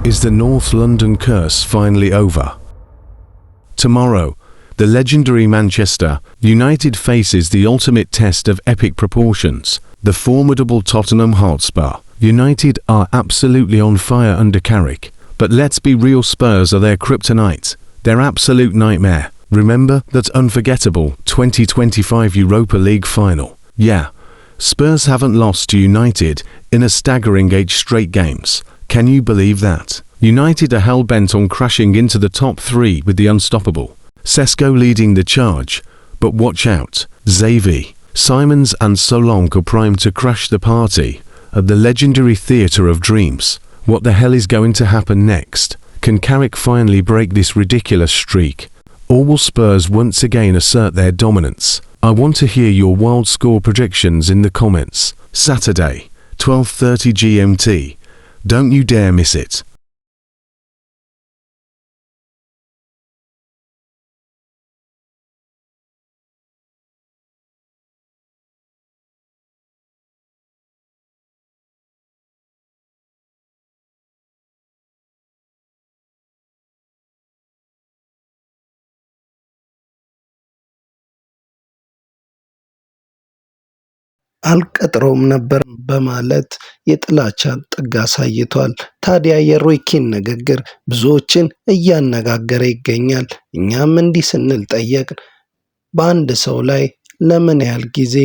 Is the North London curse finally over? Tomorrow, the legendary Manchester United faces the ultimate test of epic proportions, the formidable Tottenham Hotspur. United are absolutely on fire under Carrick, but let's be real, Spurs are their kryptonite, their absolute nightmare. Remember that unforgettable 2025 Europa League final? Yeah, Spurs haven't lost to United in a staggering 8 straight games. Can you believe that? United are hell-bent on crashing into the top 3 with the unstoppable Sesko leading the charge, but watch out, Xavi, Simons and Solanke are primed to crash the party at the legendary Theatre of Dreams. What the hell is going to happen next? Can Carrick finally break this ridiculous streak? Or will Spurs once again assert their dominance? I want to hear your wild score predictions in the comments. Saturday, 12:30 GMT. Don't you dare miss it. አልቀጥረውም ነበር በማለት የጥላቻን ጥግ አሳይቷል። ታዲያ የሮይ ኪን ንግግር ብዙዎችን እያነጋገረ ይገኛል። እኛም እንዲህ ስንል ጠየቅን፣ በአንድ ሰው ላይ ለምን ያህል ጊዜ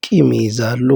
ቂም ይይዛሉ?